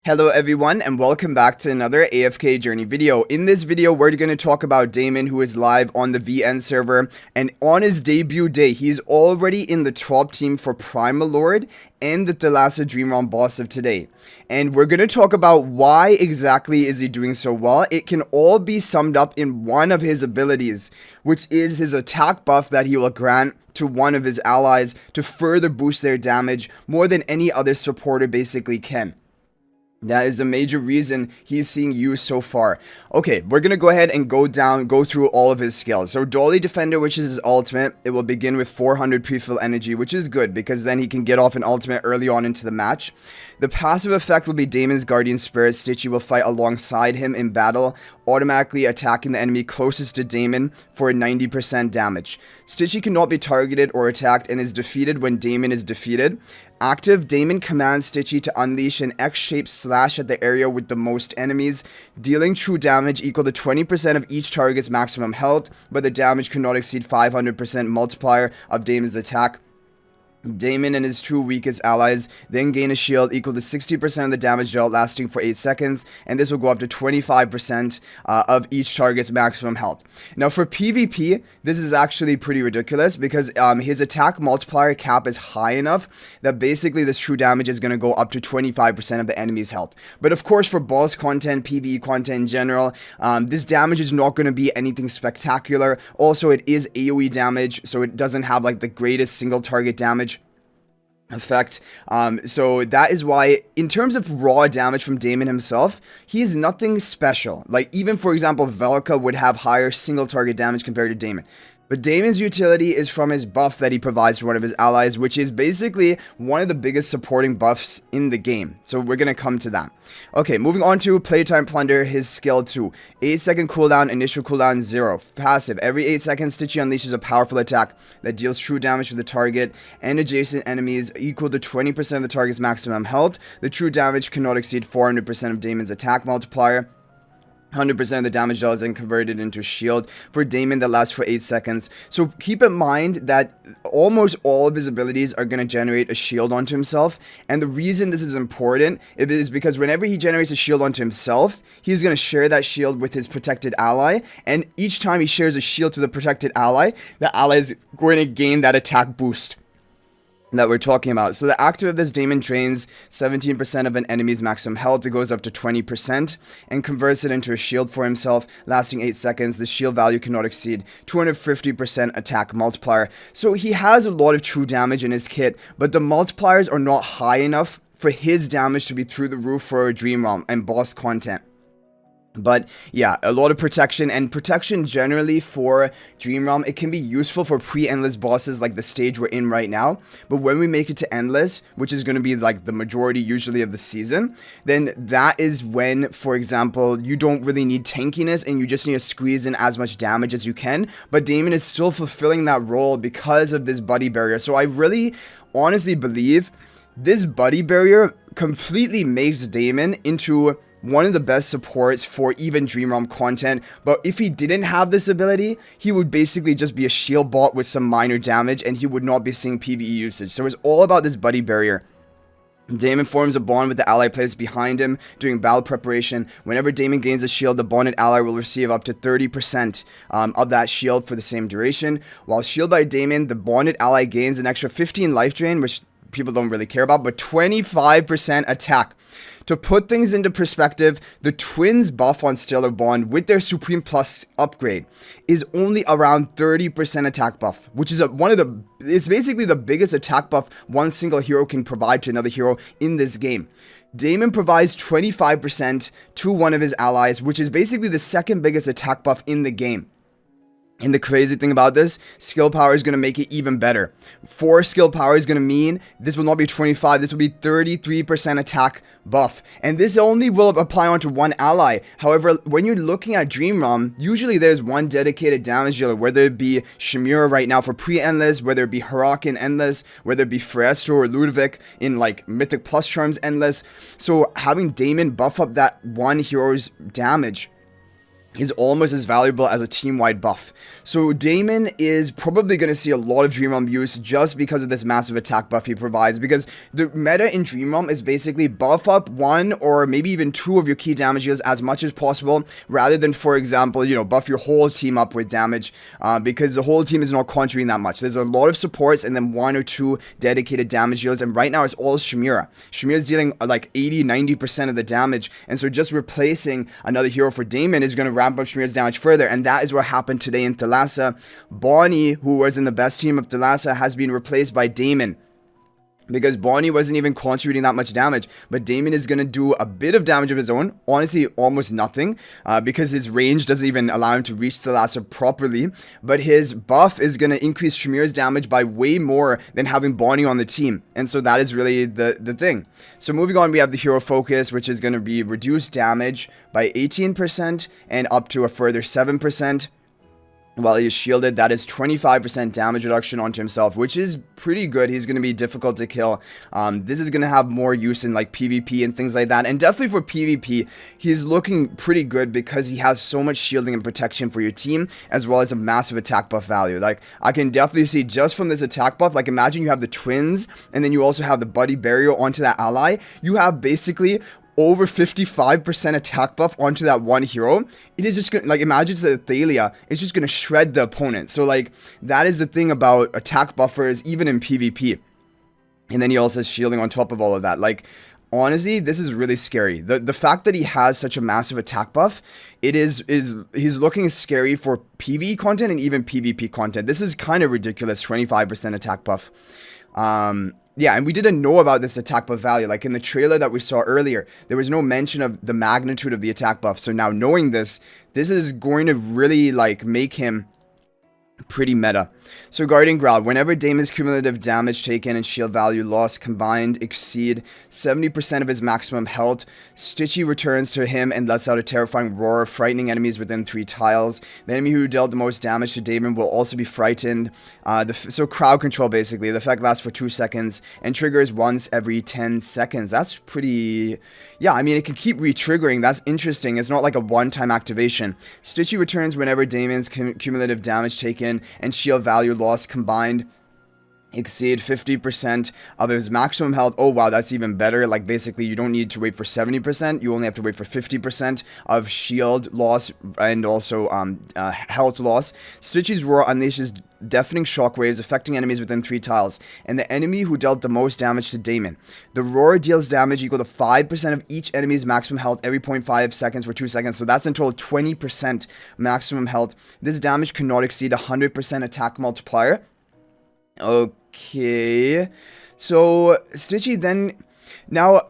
Hello everyone and welcome back to another AFK journey video. In this video we're going to talk about Daimon, who is live on the VN server, and on his debut day he's already in the top team for Primal Lord and the Thalassa Dream Realm boss of today. And we're going to talk about why exactly is he doing so well. It can all be summed up in one of his abilities, which is his attack buff that he will grant to one of his allies to further boost their damage more than any other supporter basically can. That is the major reason he's seeing used so far. Okay, we're gonna go ahead and go through all of his skills. So Dolly Defender, which is his ultimate, it will begin with 400 pre-fill energy, which is good because then he can get off an ultimate early on into the match. The passive effect will be Daimon's Guardian Spirit. Stitchy will fight alongside him in battle, automatically attacking the enemy closest to Daimon for 90% damage. Stitchy cannot be targeted or attacked and is defeated when Daimon is defeated. Active, Daimon commands Stitchy to unleash an X-shaped slash at the area with the most enemies, dealing true damage equal to 20% of each target's maximum health, but the damage cannot exceed 500% multiplier of Daimon's attack. Daimon and his two weakest allies then gain a shield equal to 60% of the damage dealt, lasting for 8 seconds, and this will go up to 25% of each target's maximum health. Now for PvP, this is actually pretty ridiculous because his attack multiplier cap is high enough that basically this true damage is going to go up to 25% of the enemy's health. But of course for boss content, PvE content in general, this damage is not going to be anything spectacular. Also, it is AoE damage, so it doesn't have like the greatest single target damage effect. So that is why in terms of raw damage from Daimon himself, he is nothing special. Like even for example Velka would have higher single target damage compared to Daimon. But Daimon's utility is from his buff that he provides to one of his allies, which is basically one of the biggest supporting buffs in the game. So we're going to come to that. Okay, moving on to Playtime Plunder, his skill 2. 8-second cooldown, initial cooldown 0. Passive, every 8 seconds Stitchy unleashes a powerful attack that deals true damage to the target and adjacent enemies equal to 20% of the target's maximum health. The true damage cannot exceed 400% of Daimon's attack multiplier. 100% of the damage dealt is then converted into shield for Daimon that lasts for 8 seconds. So keep in mind that almost all of his abilities are going to generate a shield onto himself. And the reason this is important is because whenever he generates a shield onto himself, he's going to share that shield with his protected ally. And each time he shares a shield to the protected ally, the ally is going to gain that attack boost that we're talking about. So the active of this Daimon drains 17% of an enemy's maximum health. It goes up to 20% and converts it into a shield for himself, lasting 8 seconds. The shield value cannot exceed 250% attack multiplier. So he has a lot of true damage in his kit, but the multipliers are not high enough for his damage to be through the roof for Dream Realm and boss content. But yeah, a lot of protection, and protection generally for Dream Realm, it can be useful for pre-endless bosses like the stage we're in right now. But when we make it to endless, which is going to be like the majority usually of the season, then that is when, for example, you don't really need tankiness and you just need to squeeze in as much damage as you can. But Daimon is still fulfilling that role because of this buddy barrier. So I really honestly believe this buddy barrier completely makes Daimon into one of the best supports for even Dream Realm content. But if he didn't have this ability, he would basically just be a shield bot with some minor damage and he would not be seeing PvE usage. So it's all about this buddy barrier. Daimon forms a bond with the ally players behind him during battle preparation. Whenever Daimon gains a shield, the bonded ally will receive up to 30% of that shield for the same duration. While shield by Daimon, the bonded ally gains an extra 15 life drain, which people don't really care about, but 25% attack. To put things into perspective, the twins buff on Stellar Bond with their Supreme Plus upgrade is only around 30% attack buff, which is it's basically the biggest attack buff one single hero can provide to another hero in this game. Daimon provides 25% to one of his allies, which is basically the second biggest attack buff in the game. And the crazy thing about this, skill power is going to make it even better. 4 skill power is going to mean this will not be 25, this will be 33% attack buff. And this only will apply onto one ally. However, when you're looking at Dream Realm, usually there's one dedicated damage dealer, whether it be Shimura right now for pre-endless, whether it be Harak in endless, whether it be Frestro or Ludovic in like Mythic Plus charms endless. So having Daimon buff up that one hero's damage is almost as valuable as a team-wide buff. So Daimon is probably going to see a lot of Dream Realm use just because of this massive attack buff he provides, because the meta in Dream Realm is basically buff up one or maybe even two of your key damage deals as much as possible, rather than, for example, you know, buff your whole team up with damage, because the whole team is not contributing that much. There's a lot of supports and then one or two dedicated damage deals, and right now it's all Shamira. Shamira's dealing like 80-90% of the damage, and so just replacing another hero for Daimon is going to ramp up Shamira's damage further, and that is what happened today in Thalassa. Bonnie, who was in the best team of Thalassa, has been replaced by Daimon, because Bonnie wasn't even contributing that much damage, but Daimon is going to do a bit of damage of his own, honestly almost nothing, because his range doesn't even allow him to reach Thalassa properly, but his buff is going to increase Shamira's damage by way more than having Bonnie on the team, and so that is really the thing. So moving on, we have the hero focus, which is going to be reduced damage by 18% and up to a further 7%. While he is shielded, that is 25% damage reduction onto himself, which is pretty good. He's going to be difficult to kill. This is going to have more use in like PvP and things like that. And definitely for PvP, he's looking pretty good because he has so much shielding and protection for your team, as well as a massive attack buff value. Like, I can definitely see just from this attack buff, like imagine you have the twins and then you also have the buddy barrier onto that ally. You have basically over 55% attack buff onto that one hero. It is just gonna, like, imagine it's a Thalassa, it's just gonna shred the opponent. So like, that is the thing about attack buffers even in PvP. And then he also has shielding on top of all of that. Like, honestly, this is really scary. The fact that he has such a massive attack buff, he's looking scary for PvE content and even PvP content. This is kind of ridiculous, 25% attack buff. Yeah, and we didn't know about this attack buff value. Like in the trailer that we saw earlier, there was no mention of the magnitude of the attack buff. So now knowing this is going to really like make him pretty meta. So Guardian Growl, whenever Daimon's cumulative damage taken and shield value lost combined exceed 70% of his maximum health, Stitchy returns to him and lets out a terrifying roar, frightening enemies within 3 tiles. The enemy who dealt the most damage to Daimon will also be frightened. So crowd control basically. The effect lasts for 2 seconds and triggers once every 10 seconds. That's pretty... Yeah, I mean, it can keep re-triggering. That's interesting. It's not like a one-time activation. Stitchy returns whenever Daimon's cumulative damage taken and shield value loss combined exceed 50% of his maximum health. Oh wow, that's even better. Like basically you don't need to wait for 70%, you only have to wait for 50% of shield loss and also health loss. Stitchy's roar unleashes deafening shockwaves affecting enemies within 3 tiles, and the enemy who dealt the most damage to Daimon. The roar deals damage equal to 5% of each enemy's maximum health every 0.5 seconds for 2 seconds, so that's in total 20% maximum health. This damage cannot exceed 100% attack multiplier. Okay, so Stitchy then, now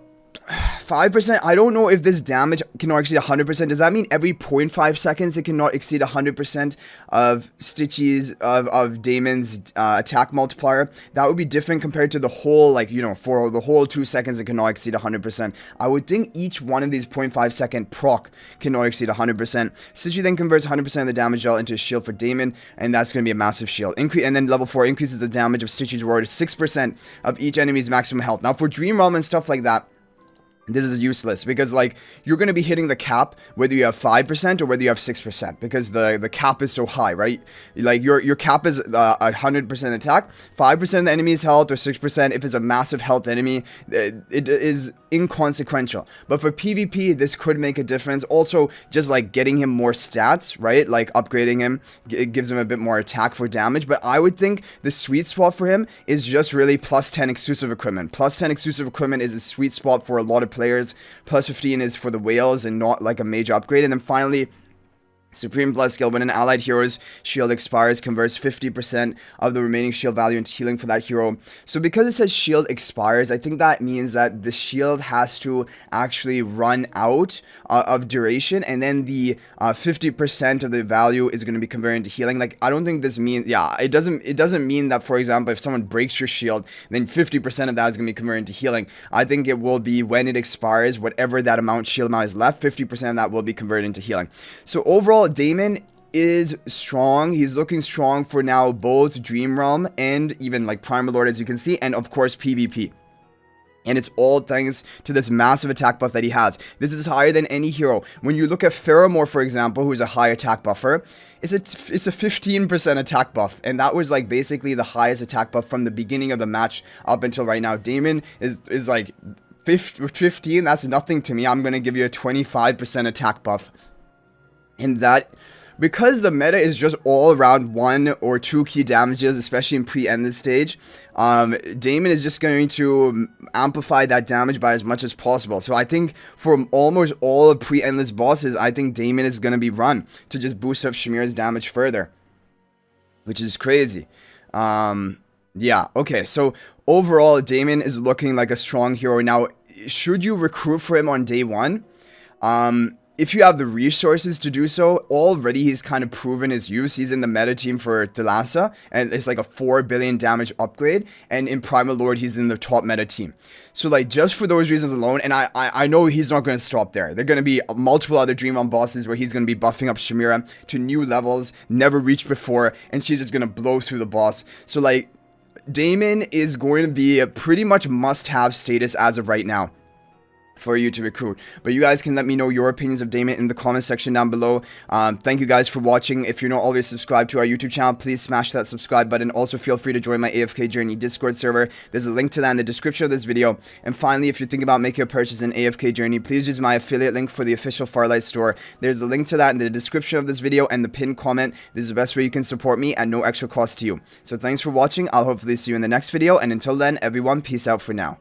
5%, I don't know if this damage cannot exceed 100%. Does that mean every 0.5 seconds it cannot exceed 100% of Stitchy's, of Daimon's attack multiplier? That would be different compared to the whole, like, you know, for the whole 2 seconds it cannot exceed 100%. I would think each one of these 0.5 second proc cannot exceed 100%. Stitchy then converts 100% of the damage dealt into a shield for Daimon, and that's going to be a massive shield. And then level 4 increases the damage of Stitchy's roar to 6% of each enemy's maximum health. Now for Dream Realm and stuff like that, this is useless because like you're going to be hitting the cap whether you have 5% or whether you have 6% because the cap is so high, right? Like your cap is 100% attack, 5% of the enemy's health or 6% if it's a massive health enemy. It is inconsequential, but for PvP this could make a difference. Also just like getting him more stats, right? Like upgrading him, it gives him a bit more attack for damage, but I would think the sweet spot for him is just really plus 10 exclusive equipment. Plus 10 exclusive equipment is a sweet spot for a lot of players. Plus 15 is for the whales and not like a major upgrade. And then finally, Supreme Blood skill, when an allied hero's shield expires, converts 50% of the remaining shield value into healing for that hero. So because it says shield expires, I think that means that the shield has to actually run out of duration, and then the 50% of the value is going to be converted into healing. Like, I don't think this means, yeah, it doesn't mean that, for example, if someone breaks your shield, then 50% of that is going to be converted into healing. I think it will be when it expires, whatever that amount, shield amount is left, 50% of that will be converted into healing. So overall, Daimon is strong. He's looking strong for now, both Dream Realm and even like Primal Lord, as you can see, and of course PvP. And it's all thanks to this massive attack buff that he has. This is higher than any hero. When you look at Pheromore, for example, who's a high attack buffer, it's a 15% attack buff. And that was like basically the highest attack buff from the beginning of the match up until right now. Daimon is like 15. That's nothing to me. I'm going to give you a 25% attack buff. And that, because the meta is just all around 1 or 2 key damages, especially in pre-ended stage, Daimon is just going to amplify that damage by as much as possible. So I think for almost all of pre-endless bosses, I think Daimon is going to be run to just boost up Shamir's damage further, which is crazy. Yeah, okay, so overall, Daimon is looking like a strong hero. Now, should you recruit for him on day 1? If you have the resources to do so, already he's kind of proven his use. He's in the meta team for Thalassa, and it's like a 4 billion damage upgrade, and in Primal Lord, he's in the top meta team. So like, just for those reasons alone, and I know he's not going to stop there. There are going to be multiple other Dream On bosses where he's going to be buffing up Shamira to new levels, never reached before, and she's just going to blow through the boss. So like, Daimon is going to be a pretty much must-have status as of right now for you to recruit. But you guys can let me know your opinions of Daimon in the comment section down below. Thank you guys for watching. If you're not already subscribed to our YouTube channel, please smash that subscribe button. Also, feel free to join my AFK Journey Discord server. There's a link to that in the description of this video. And finally, if you're thinking about making a purchase in AFK Journey, please use my affiliate link for the official Farlight store. There's a link to that in the description of this video and the pinned comment. This is the best way you can support me at no extra cost to you. So thanks for watching. I'll hopefully see you in the next video. And until then, everyone, peace out for now.